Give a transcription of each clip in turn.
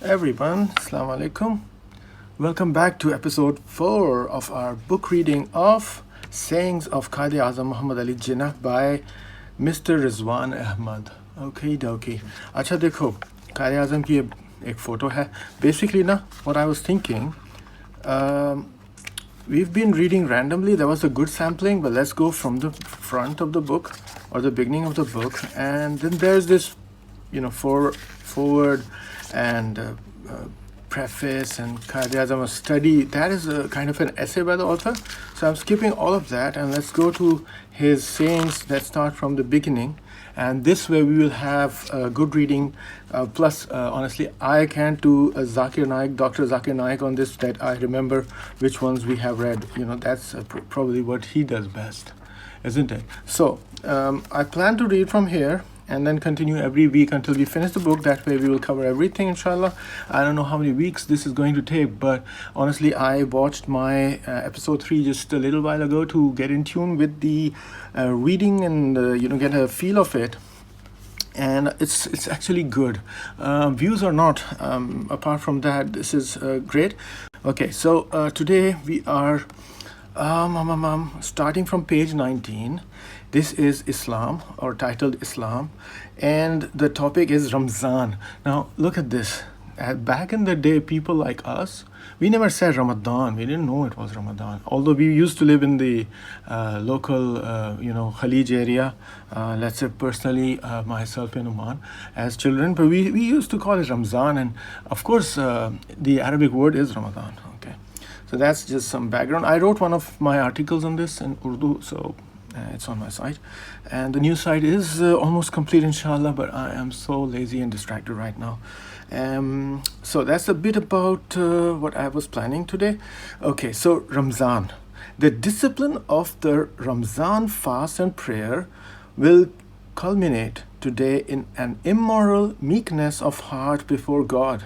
Everyone, Assalamu alaikum. Welcome back to episode 4 of our book reading of Sayings of Quaid-I-Azam Mohammad Ali Jinnah by Mr. Rizwan Ahmad. Okay, dokie. अच्छा देखो Quaid-I-Azam की एक photo है. Basically ना, what I was thinking, we've been reading randomly. There was a good sampling, but let's go from the front of the book or the beginning of the book, and then there's this, forward and preface and Quaid-I-Azam a study. That is a kind of an essay by the author. So I'm skipping all of that and let's go to his sayings that start from the beginning. And this way we will have good reading. Plus, honestly, I can't do a Dr. Zakir Naik on this, that I remember which ones we have read. That's probably what he does best, isn't it? So I plan to read from here and then continue every week until we finish the book. That way we will cover everything, inshallah. I don't know how many weeks this is going to take, but honestly, I watched my episode 3 just a little while ago to get in tune with the reading and get a feel of it. And it's actually good. Views are not. Apart from that, this is great. Okay, so today we are starting from page 19. This is Islam, or titled Islam, and the topic is Ramzan. Now look at this. Back in the day, people like us, we never said Ramadan. We didn't know it was Ramadan. Although we used to live in the local, Khalij area. Let's say personally, myself and Oman as children, but we used to call it Ramzan, and of course, the Arabic word is Ramadan. Okay, so that's just some background. I wrote one of my articles on this in Urdu, so it's on my site, and the new site is almost complete, inshallah, but I am so lazy and distracted right now. So that's a bit about what I was planning today. Okay, so Ramzan. The discipline of the Ramzan fast and prayer will culminate today in an immoral meekness of heart before God,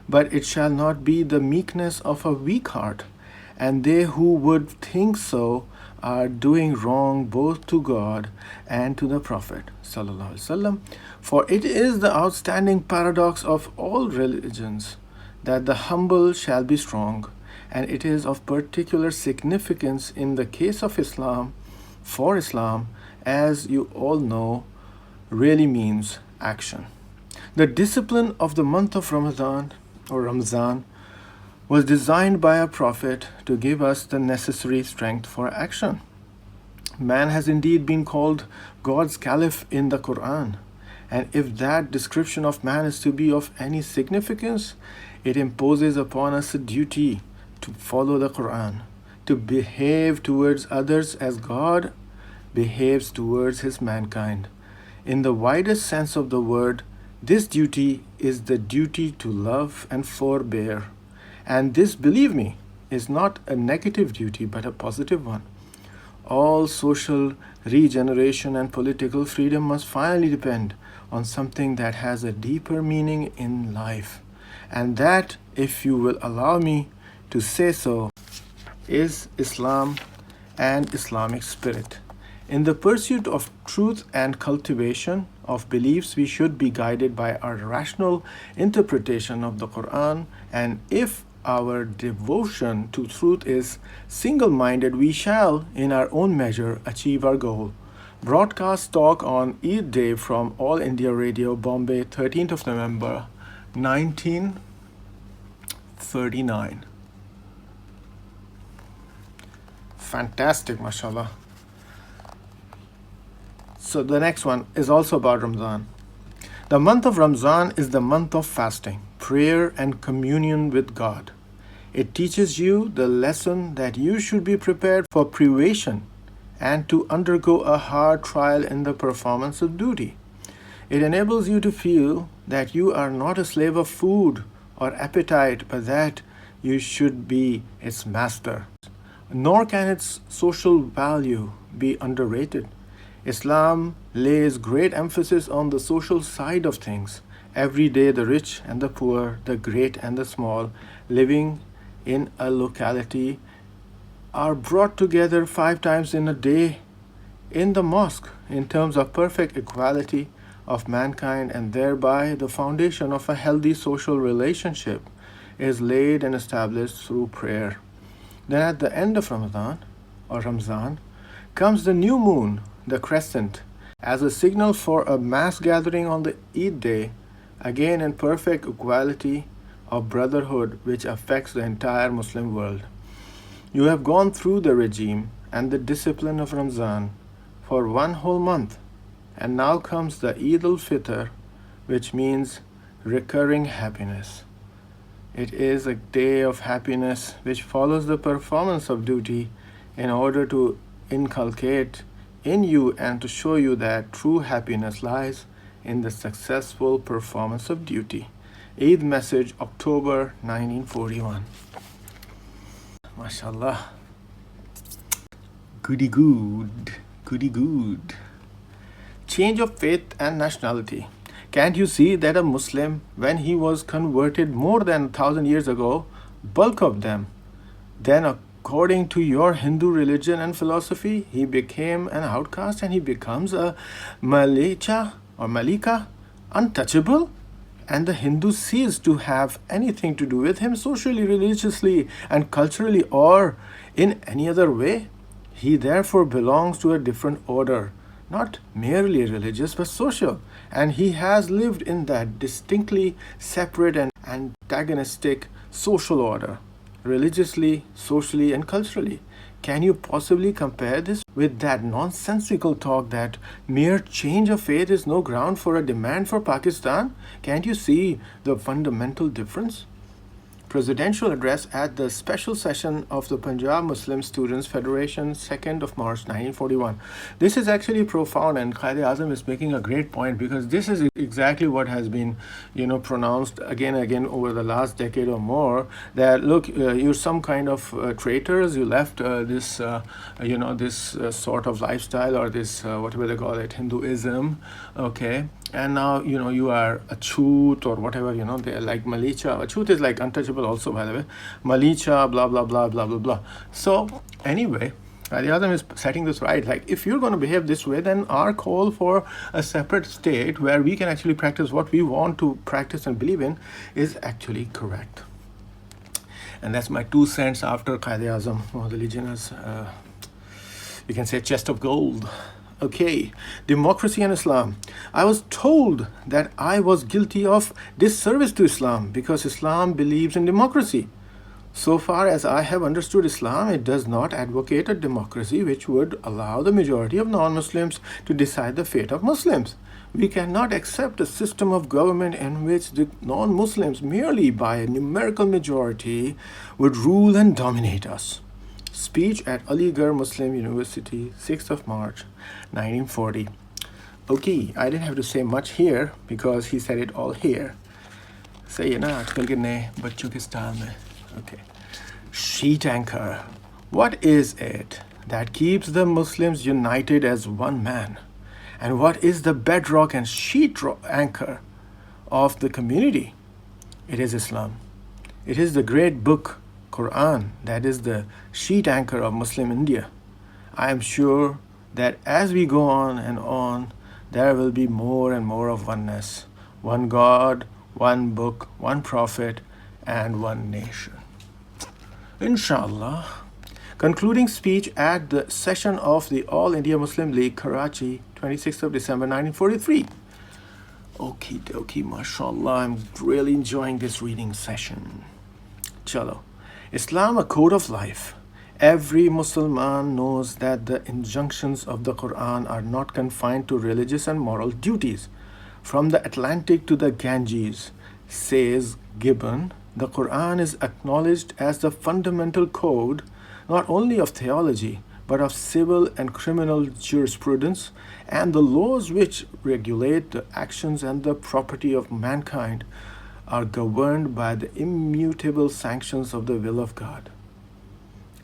but it shall not be the meekness of a weak heart, and they who would think so are doing wrong both to God and to the Prophet sallallahu alaihi wasallam. For it is the outstanding paradox of all religions that the humble shall be strong, and it is of particular significance in the case of Islam, for Islam, as you all know, really means action. The discipline of the month of Ramadan or Ramzan was designed by a prophet to give us the necessary strength for action. Man has indeed been called God's caliph in the Quran, and if that description of man is to be of any significance, it imposes upon us a duty to follow the Quran, to behave towards others as God behaves towards his mankind. In the widest sense of the word, this duty is the duty to love and forbear. And this, believe me, is not a negative duty but a positive one. All social regeneration and political freedom must finally depend on something that has a deeper meaning in life. And that, if you will allow me to say so, is Islam and Islamic spirit. In the pursuit of truth and cultivation of beliefs, we should be guided by our rational interpretation of the Quran, and if our devotion to truth is single-minded, we shall, in our own measure, achieve our goal. Broadcast talk on Eid Day from All India Radio, Bombay, 13th of November, 1939. Fantastic, mashallah. So the next one is also about Ramzan. The month of Ramzan is the month of fasting, prayer, and communion with God. It teaches you the lesson that you should be prepared for privation and to undergo a hard trial in the performance of duty. It enables you to feel that you are not a slave of food or appetite, but that you should be its master. Nor can its social value be underrated. Islam lays great emphasis on the social side of things. Every day, the rich and the poor, the great and the small, living in a locality are brought together 5 times in a day in the mosque in terms of perfect equality of mankind, and thereby the foundation of a healthy social relationship is laid and established through prayer. Then at the end of Ramadan, or Ramzan, comes the new moon, the crescent, as a signal for a mass gathering on the Eid day, again in perfect equality of brotherhood which affects the entire Muslim world. You have gone through the regime and the discipline of Ramzan for one whole month, and now comes the Eid al-Fitr, which means recurring happiness. It is a day of happiness which follows the performance of duty in order to inculcate in you and to show you that true happiness lies in the successful performance of duty. Eid message, October 1941. MashaAllah. Goody good. Goody good. Change of faith and nationality. Can't you see that a Muslim, when he was converted more than 1,000 years ago, bulk of them, then according to your Hindu religion and philosophy, he became an outcast and he becomes a Malicha or Malika, untouchable, and the Hindus cease to have anything to do with him socially, religiously, and culturally, or in any other way? He therefore belongs to a different order, not merely religious but social, and he has lived in that distinctly separate and antagonistic social order, religiously, socially, and culturally. Can you possibly compare this with that nonsensical talk that mere change of faith is no ground for a demand for Pakistan? Can't you see the fundamental difference? Presidential address at the special session of the Punjab Muslim Students Federation, 2nd of March 1941. This is actually profound, and Quaid-I-Azam is making a great point, because this is exactly what has been, pronounced again and again over the last decade or more, that look, you're some kind of traitors, you left this sort of lifestyle, or this, whatever they call it, Hinduism, okay? And now, you are a chut or whatever, they're like Malicha. A chut is like untouchable also, by the way. Malicha, blah, blah, blah, blah, blah, blah. So, anyway, Quaid-I-Azam is setting this right. Like, if you're going to behave this way, then our call for a separate state where we can actually practice what we want to practice and believe in is actually correct. And that's my 2 cents after Quaid-I-Azam, the Jinnah's, you can say, chest of gold. Okay, democracy and Islam. I was told that I was guilty of disservice to Islam because Islam believes in democracy. So far as I have understood Islam, it does not advocate a democracy which would allow the majority of non-Muslims to decide the fate of Muslims. We cannot accept a system of government in which the non-Muslims, merely by a numerical majority, would rule and dominate us. Speech at Aligarh Muslim University, 6th of March, 1940. Okay, I didn't have to say much here because he said it all here. Say na aajkal ke naye bachchon ke style mein. Okay. Sheet anchor. What is it that keeps the Muslims united as one man? And what is the bedrock and sheet anchor of the community? It is Islam. It is the great book, Quran, that is the sheet anchor of Muslim India. I am sure that as we go on, there will be more and more of oneness. One God, one book, one prophet, and one nation. Inshallah. Concluding speech at the session of the All India Muslim League, Karachi, 26th of December, 1943. Okie dokie, mashallah, I'm really enjoying this reading session. Chalo. Islam, a code of life. Every Muslim knows that the injunctions of the Quran are not confined to religious and moral duties. From the Atlantic to the Ganges, says Gibbon, the Quran is acknowledged as the fundamental code not only of theology, but of civil and criminal jurisprudence, and the laws which regulate the actions and the property of mankind are governed by the immutable sanctions of the will of God.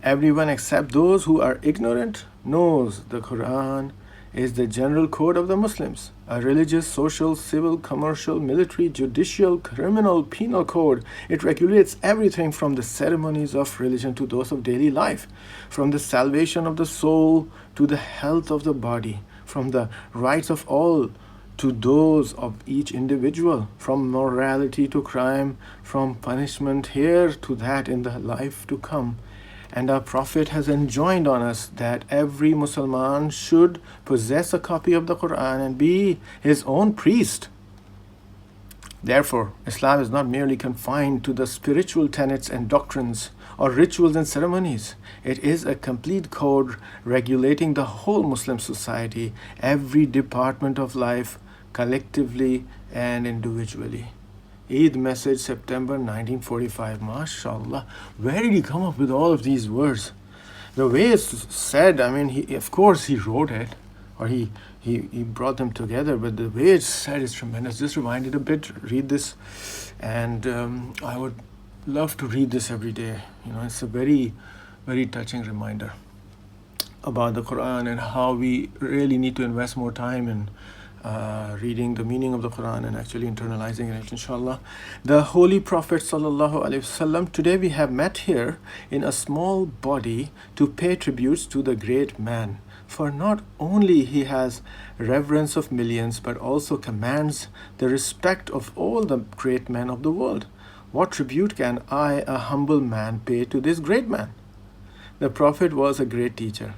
Everyone except those who are ignorant knows the Quran is the general code of the Muslims, a religious, social, civil, commercial, military, judicial, criminal, penal code. It regulates everything from the ceremonies of religion to those of daily life, from the salvation of the soul to the health of the body, from the rights of all to those of each individual, from morality to crime, from punishment here to that in the life to come. And our Prophet has enjoined on us that every Muslim should possess a copy of the Quran and be his own priest. Therefore, Islam is not merely confined to the spiritual tenets and doctrines or rituals and ceremonies. It is a complete code regulating the whole Muslim society, every department of life, collectively and individually. Eid message, September 1945. MashaAllah. Where did he come up with all of these words? The way it's said, I mean, of course he wrote it, or he brought them together, but the way it's said is tremendous. Just rewind it a bit, read this, and I would love to read this every day. It's a very, very touching reminder about the Quran and how we really need to invest more time in reading the meaning of the Quran and actually internalizing it, inshallah. The Holy Prophet Sallallahu Alaihi Wasallam, today we have met here in a small body to pay tributes to the great man. For not only he has reverence of millions, but also commands the respect of all the great men of the world. What tribute can I, a humble man, pay to this great man? The Prophet was a great teacher,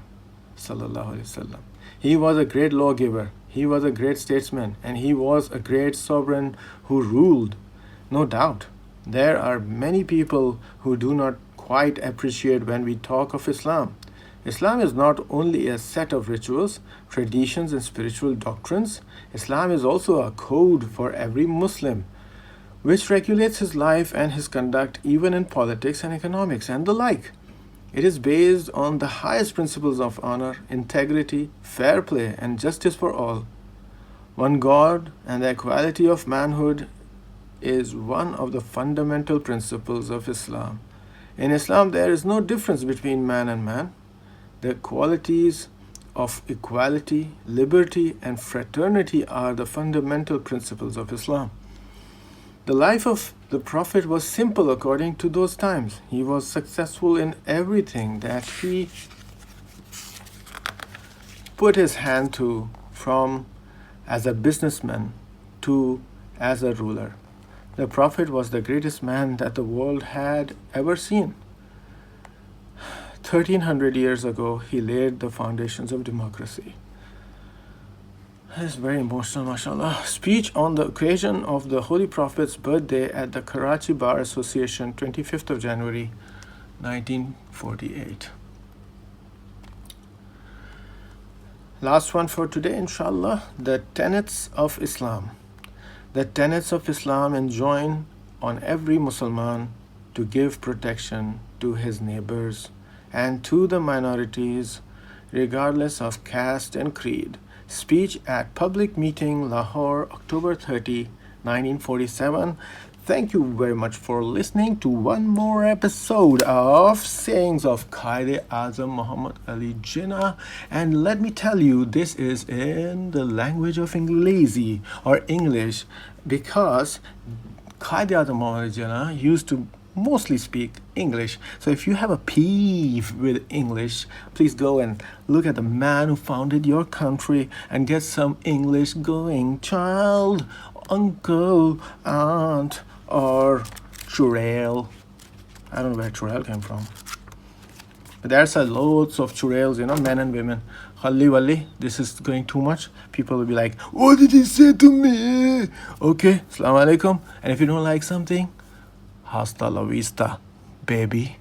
Sallallahu Alaihi Wasallam. He was a great lawgiver. He was a great statesman, and he was a great sovereign who ruled. No doubt, there are many people who do not quite appreciate when we talk of Islam. Islam is not only a set of rituals, traditions, and spiritual doctrines. Islam is also a code for every Muslim, which regulates his life and his conduct even in politics and economics and the like. It is based on the highest principles of honor, integrity, fair play, and justice for all. One God and the equality of manhood is one of the fundamental principles of Islam. In Islam, there is no difference between man and man. The qualities of equality, liberty, and fraternity are the fundamental principles of Islam. The life of the Prophet was simple according to those times. He was successful in everything that he put his hand to, from as a businessman to as a ruler. The Prophet was the greatest man that the world had ever seen. 1300 years ago, he laid the foundations of democracy. It's very emotional, mashallah. Speech on the occasion of the Holy Prophet's birthday at the Karachi Bar Association, 25th of January, 1948. Last one for today, inshallah. The tenets of Islam. The tenets of Islam enjoin on every Muslim to give protection to his neighbors and to the minorities, regardless of caste and creed. Speech at public meeting, Lahore, October 30, 1947. Thank you very much for listening to one more episode of Sayings of Quaid-I-Azam Mohammad Ali Jinnah. And let me tell you, this is in the language of Inglesi or English, because Quaid-I-Azam Mohammad Ali Jinnah used to mostly speak English. So if you have a peeve with English, please go and look at the man who founded your country and get some English going, child, uncle, aunt, or churel. I don't know where churel came from, but there's loads of churels, men and women. Khalli walli, this is going too much. People will be like, what did he say to me? Okay, assalamu alaikum. And if you don't like something, hasta la vista, baby.